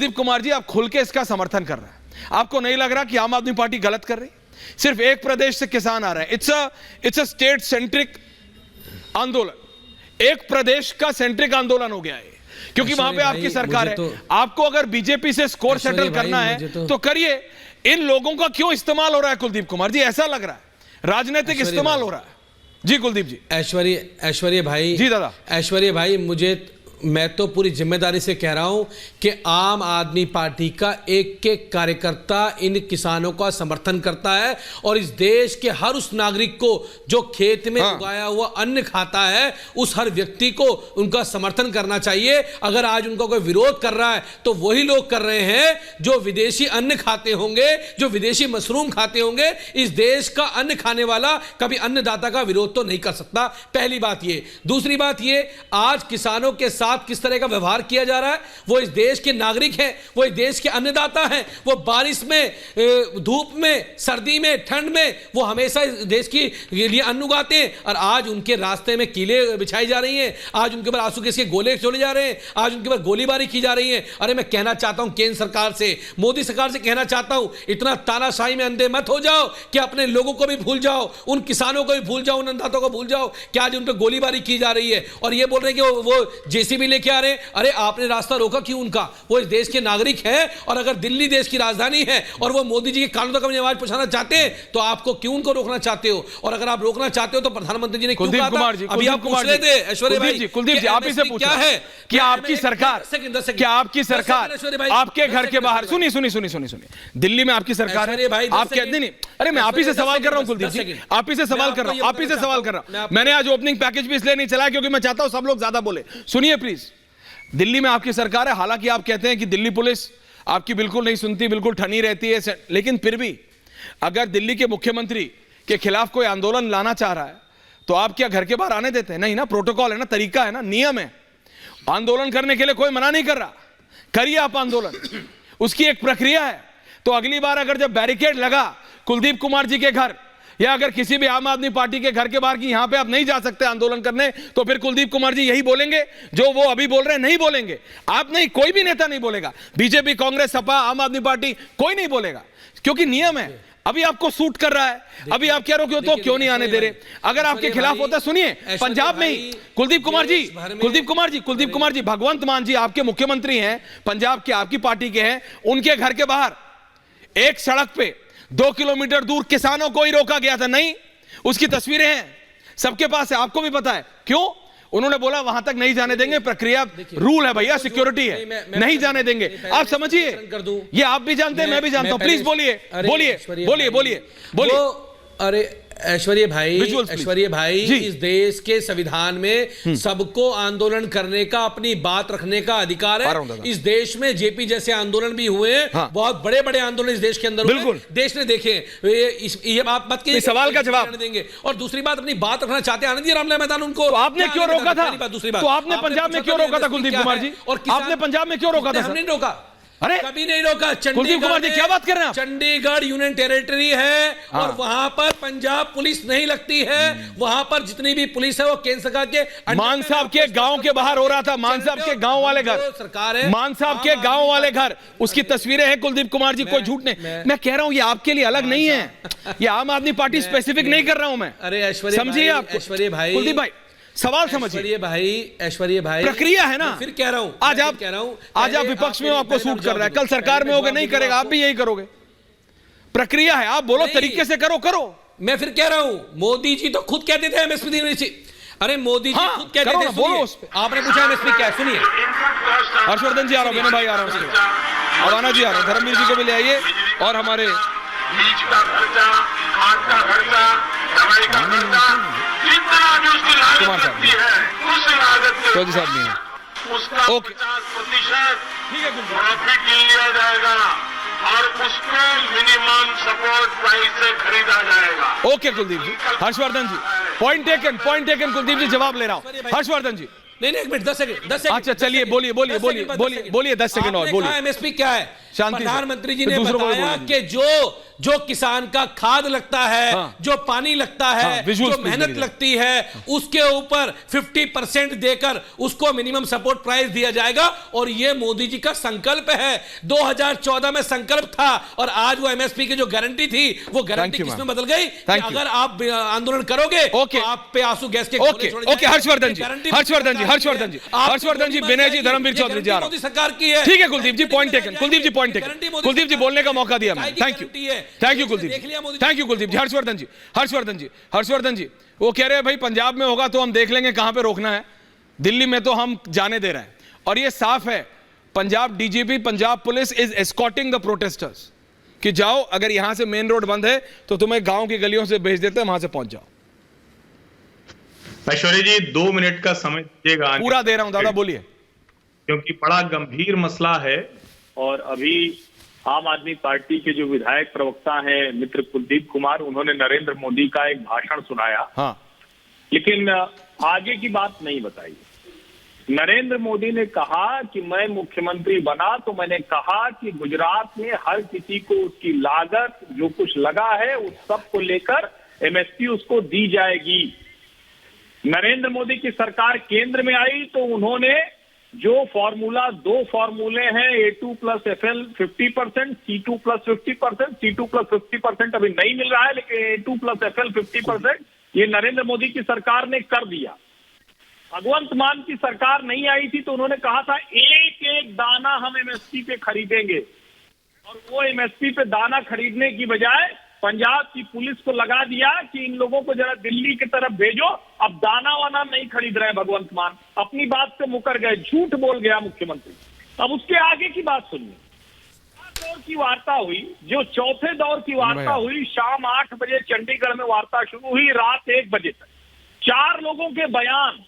कुलदीप कुमार जी, आप खुल के इसका समर्थन कर रहे हैं। आपको नहीं लग रहा कि आम आदमी पार्टी गलत कर रही? सिर्फ एक प्रदेश से किसान आ रहे हैं। इट्स अ स्टेट सेंट्रिक आंदोलन, एक प्रदेश का सेंट्रिक आंदोलन हो गया है, क्योंकि वहां पे आपकी सरकार है। आपको अगर बीजेपी से स्कोर सेटल करना है तो करिए। इन लोगों का क्यों इस्तेमाल हो रहा है कुलदीप कुमार जी? ऐसा लग रहा है राजनीतिक इस्तेमाल हो रहा है। जी कुलदीप जी। ऐश्वर्य भाई जी दादा। ऐश्वर्य भाई, मैं तो पूरी जिम्मेदारी से कह रहा हूं कि आम आदमी पार्टी का एक एक कार्यकर्ता इन किसानों का समर्थन करता है और इस देश के हर उस नागरिक को जो खेत में उगाया हुआ अन्न खाता है, उस हर व्यक्ति को उनका समर्थन करना चाहिए। अगर आज उनका कोई विरोध कर रहा है तो वही लोग कर रहे हैं जो विदेशी अन्न खाते होंगे, जो विदेशी मशरूम खाते होंगे। इस देश का अन्न खाने वाला कभी अन्नदाता का विरोध तो नहीं कर सकता, पहली बात ये। दूसरी बात ये, आज किसानों के साथ किस तरह का व्यवहार किया जा रहा है। वो इस देश के नागरिक हैं, वो इस देश के अन्नदाता हैं। वो बारिश में, धूप में, सर्दी में, ठंड में वो हमेशा इस देश के लिए अन्न उगाते हैं। और आज उनके रास्ते में कीले बिछाई जा रही हैं, आज उनके ऊपर आंसू गैस के गोले छोड़े जा रहे हैं, आज उनके ऊपर गोलीबारी की जा रही है। अरे मैं कहना चाहता हूं केंद्र सरकार से, मोदी सरकार से कहना चाहता हूं, इतना तानाशाही में अंधे मत हो जाओ कि अपने लोगों को भी भूल जाओ, उन किसानों को भी भूल जाओ, उन अन्नदाताओं को भूल जाओ कि आज उन पर गोलीबारी की जा रही है। और ये बोल रहे हैं कि वो जेसीबी लेके आ रहे हैं। अरे आपने रास्ता रोका क्यों उनका? वो इस देश के नागरिक हैं और अगर दिल्ली देश की राजधानी है और वो मोदी जी के कानों तक अपनी आवाज पहुंचाना चाहते हैं तो आपको क्यों उनको रोकना चाहते हो? और अगर आप रोकना चाहते हो तो प्रधानमंत्री जी ने क्यों कहा था? अभी आप पूछ रहे थे ऐश्वर्य भाई, कुलदीप जी आप ही से पूछा है कि आपकी सरकार, क्या आपकी सरकार आपके घर के बाहर, सुनिए, दिल्ली में आपकी सरकार है, आप कहते नहीं। अरे मैं आप ही से सवाल कर रहा हूं कुलदीप जी, आप ही से सवाल कर रहा हूं, मैंने आज ओपनिंग पैकेज भी इसलिए नहीं चलाया क्योंकि मैं चाहता हूं सब लोग ज्यादा बोले। सुनिए प्लीज, दिल्ली में आपकी सरकार है, हालांकि आप कहते हैं कि दिल्ली पुलिस आपकी बिल्कुल नहीं सुनती, बिल्कुल ठनी रहती है, लेकिन फिर भी अगर दिल्ली के मुख्यमंत्री के खिलाफ कोई आंदोलन लाना चाह रहा है तो आप क्या घर के बाहर आने देते हैं? नहीं ना, प्रोटोकॉल है ना, तरीका है ना, नियम है। आंदोलन करने के लिए कोई मना नहीं कर रहा, करिए आप आंदोलन, उसकी एक प्रक्रिया है। तो अगली बार अगर जब बैरिकेड लगा कुलदीप कुमार जी के घर या अगर किसी भी आम आदमी पार्टी के घर के बाहर की यहां पे आप नहीं जा सकते आंदोलन करने, तो फिर कुलदीप कुमार जी यही बोलेंगे जो वो अभी बोल रहे हैं? नहीं बोलेंगे। आप नहीं, कोई भी नेता नहीं बोलेगा, बीजेपी, कांग्रेस, सपा, आम आदमी पार्टी, कोई नहीं बोलेगा, क्योंकि नियम है। अभी आपको सूट कर रहा है, अभी आप कह रहे हो तो क्यों नहीं आने दे रहे? अगर आपके खिलाफ होता, सुनिए, पंजाब में ही कुलदीप कुमार जी, भगवंत मान जी आपके मुख्यमंत्री हैं, पंजाब के आपकी पार्टी के हैं, उनके घर के बाहर एक सड़क पे 2 किलोमीटर दूर किसानों को ही रोका गया था। नहीं, उसकी तस्वीरें हैं, सबके पास है, आपको भी पता है क्यों? उन्होंने बोला वहां तक नहीं जाने देंगे, प्रक्रिया, रूल है भैया, सिक्योरिटी है, नहीं जाने देंगे। आप समझिए, ये आप भी जानते हैं, मैं भी जानता हूं। प्लीज बोलिए। अरे ऐश्वर्य भाई, इस देश के संविधान में सबको आंदोलन करने का, अपनी बात रखने का अधिकार है। इस देश में जेपी जैसे आंदोलन भी हुए हैं, बहुत बड़े बड़े आंदोलन इस देश के अंदर हुए, देश ने देखे। ये बात मत कीजिए, सवाल का जवाब देंगे। और दूसरी बात, अपनी बात रखना चाहते हैं, आनंद जी रामलीला मैदान उनको आपने क्यों रोका था? दूसरी बात, तो आपने पंजाब में क्यों रोका था कुलदीप कुमार जी? और आपने पंजाब में क्यों रोका था? हमने रोका, अरे कभी नहीं रोका। कुलदीप कुमार जी क्या बात कर रहे हैं? चंडीगढ़ यूनियन टेरिटरी है और वहां पर पंजाब पुलिस नहीं लगती है। वहां पर जितनी भी पुलिस है वो केंद्र सरकार के, मान साहब के गांव के बाहर हो रहा था, मान साहब के गांव वाले घर, सरकार है, मान साहब के गांव वाले घर, उसकी तस्वीरें हैं कुलदीप कुमार जी, कोई झूठ नहीं। मैं कह रहा हूं ये आपके लिए अलग नहीं है, ये आम आदमी पार्टी स्पेसिफिक नहीं कर रहा हूं मैं। अरे ऐश्वर्य, समझिए आप, ऐश्वर्य भाई, कुलदीप भाई सवाल समझिए। ऐश्वर्य भाई, प्रक्रिया है ना, फिर कह रहा हूं, आज आप विपक्ष में हो, आपको सूट कर रहा है, कल सरकार में होगे नहीं करेगा, आप भी यही करोगे। प्रक्रिया है, आप बोलो तरीके से करो। मैं फिर कह रहा हूं, मोदी जी तो खुद कहते थे एमएसपी देनी। अरे मोदी जी खुद कहते थे, बोलो आपने पूछा एमएसपी क्या है, सुनिए। हर्षवर्धन जी आ रहा हूं, मेरे भाई आ रहा हूं, अवाना जी आ रहा हूं, धर्मवीर जी को भी ले आइए, और हमारे बीज का खर्चा, खाद का खर्चा, दवाई का खर्चा, जितना भी उसकी लागत लगती है, उस लागत चौधरी साहब नहीं है, उसका 50% प्रॉफिट लिया जाएगा और उसको मिनिमम सपोर्ट प्राइस से खरीदा जाएगा। ओके कुलदीप जी, हर्षवर्धन जी, पॉइंट टेकन कुलदीप जी, जवाब ले रहा हूं। हर्षवर्धन जी, नहीं, एक मिनट, 10 सेकंड। अच्छा चलिए, बोलिए 10 सेकंड और बोलिए। एमएसपी क्या है? शांति से। प्रधानमंत्री जी ने दूसरों को भी बताया बोलने कि जो किसान का खाद लगता है, हाँ। जो पानी लगता है, हाँ, visuals जो please मेहनत दीजिए। लगती है, उसके ऊपर 50% देकर उसको मिनिमम सपोर्ट प्राइस दिया जाएगा। और ये मोदी जी का संकल्प है। 2014 में संकल्प था और आज वो एमएसपी की जो गारंटी थी, वो गारंटी किसमें बदल गई कि अगर आप आंदोलन करोगे तो आप पे आंसू गैस के ओके हर्षवर्धन जी, विनय जी, धर्मवीर चौधरी जी, मोदी सरकार की है। ठीक है कुलदीप जी, पॉइंट टेकन। कुलदीप जी बोलने का मौका दिया मैंने। थैंक यू कुलदीप जी। हर्षवर्धन जी, वो कह रहे हैं भाई पंजाब में होगा तो हम देख लेंगे कहां पे रोकना है, दिल्ली में तो हम जाने दे रहे हैं। और ये साफ है, Punjab DGP, Punjab police is escorting the protesters कि जाओ, अगर यहां से मेन रोड बंद है तो तुम्हें गांव की गलियों से भेज देते हैं, वहां से पहुंच जाओ। ऐश्वर्या जी 2 मिनट का समय दीजिएगा। पूरा दे रहा हूं दादा, बोलिए। क्योंकि बड़ा गंभीर मसला है और अभी आम आदमी पार्टी के जो विधायक प्रवक्ता हैं मित्र कुलदीप कुमार, उन्होंने नरेंद्र मोदी का एक भाषण सुनाया। हाँ। लेकिन आगे की बात नहीं बताई। नरेंद्र मोदी ने कहा कि मैं मुख्यमंत्री बना तो मैंने कहा कि गुजरात में हर किसी को उसकी लागत जो कुछ लगा है उस सब को लेकर एमएसपी उसको दी जाएगी। नरेंद्र मोदी की सरकार केंद्र में आई तो उन्होंने जो फॉर्मूला, 2 फॉर्मूले हैं, A2 + FL 50%, C2 + 50%, C2 + 50% अभी नहीं मिल रहा है, लेकिन A2 + FL 50% ये नरेंद्र मोदी की सरकार ने कर दिया। भगवंत मान की सरकार नहीं आई थी तो उन्होंने कहा था एक एक दाना हम एमएसपी पे खरीदेंगे, और वो एमएसपी पे दाना खरीदने की बजाय पंजाब की पुलिस को लगा दिया कि इन लोगों को जरा दिल्ली की तरफ भेजो। अब दाना वाना नहीं खरीद रहे भगवंत मान, अपनी बात से मुकर गए, झूठ बोल गया मुख्यमंत्री। अब उसके आगे की बात सुनिए। दौर की वार्ता हुई, जो चौथे दौर की वार्ता हुई, शाम 8 बजे चंडीगढ़ में वार्ता शुरू हुई, रात 1 बजे तक 4 लोगों के बयान।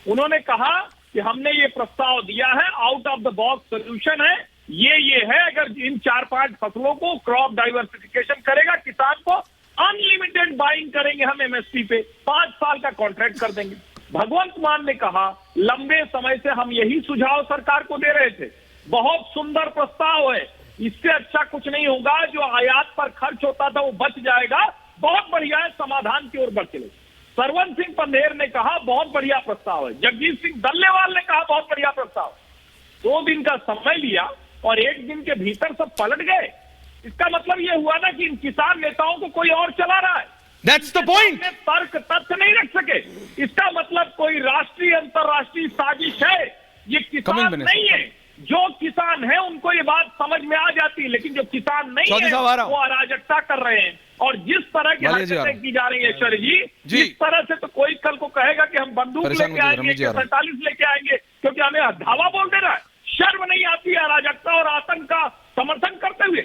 उन्होंने कहा कि हमने ये प्रस्ताव दिया है, out of the box solution है, ये है, अगर इन 4-5 फसलों को क्रॉप डाइवर्सिफिकेशन करेगा, किसान को अनलिमिटेड बाइंग करेंगे हम एमएसपी पे, 5 साल का कॉन्ट्रैक्ट कर देंगे। भगवंत मान ने कहा लंबे समय से हम यही सुझाव सरकार को दे रहे थे, बहुत सुंदर प्रस्ताव है, इससे अच्छा कुछ नहीं होगा, जो आयात पर खर्च होता था वो बच जाएगा, बहुत बढ़िया है, समाधान की ओर बढ़ चले। सरवन सिंह पंधेर ने कहा बहुत बढ़िया प्रस्ताव है। जगजीत सिंह डल्लेवाल ने कहा बहुत बढ़िया प्रस्ताव। 2 दिन का समय लिया और 1 दिन के भीतर सब पलट गए। इसका मतलब ये हुआ ना कि इन किसान नेताओं को कोई और चला रहा है। That's the point. तर्क तथ्य नहीं रख सके। इसका मतलब कोई राष्ट्रीय अंतरराष्ट्रीय साजिश है। ये किसान नहीं है, जो किसान है उनको ये बात समझ में आ जाती है, लेकिन जो किसान नहीं है वो अराजकता कर रहे हैं। और जिस तरह की हरकतें की जा रही है ऐश्वर्या जी, इस तरह से तो कोई कल को कहेगा कि हम बंदूक लेके आएंगे, 47 लेके आएंगे, क्योंकि हमें धावा बोल देना है। शर्म नहीं आती है अराजकता और आतंक का समर्थन करते हुए।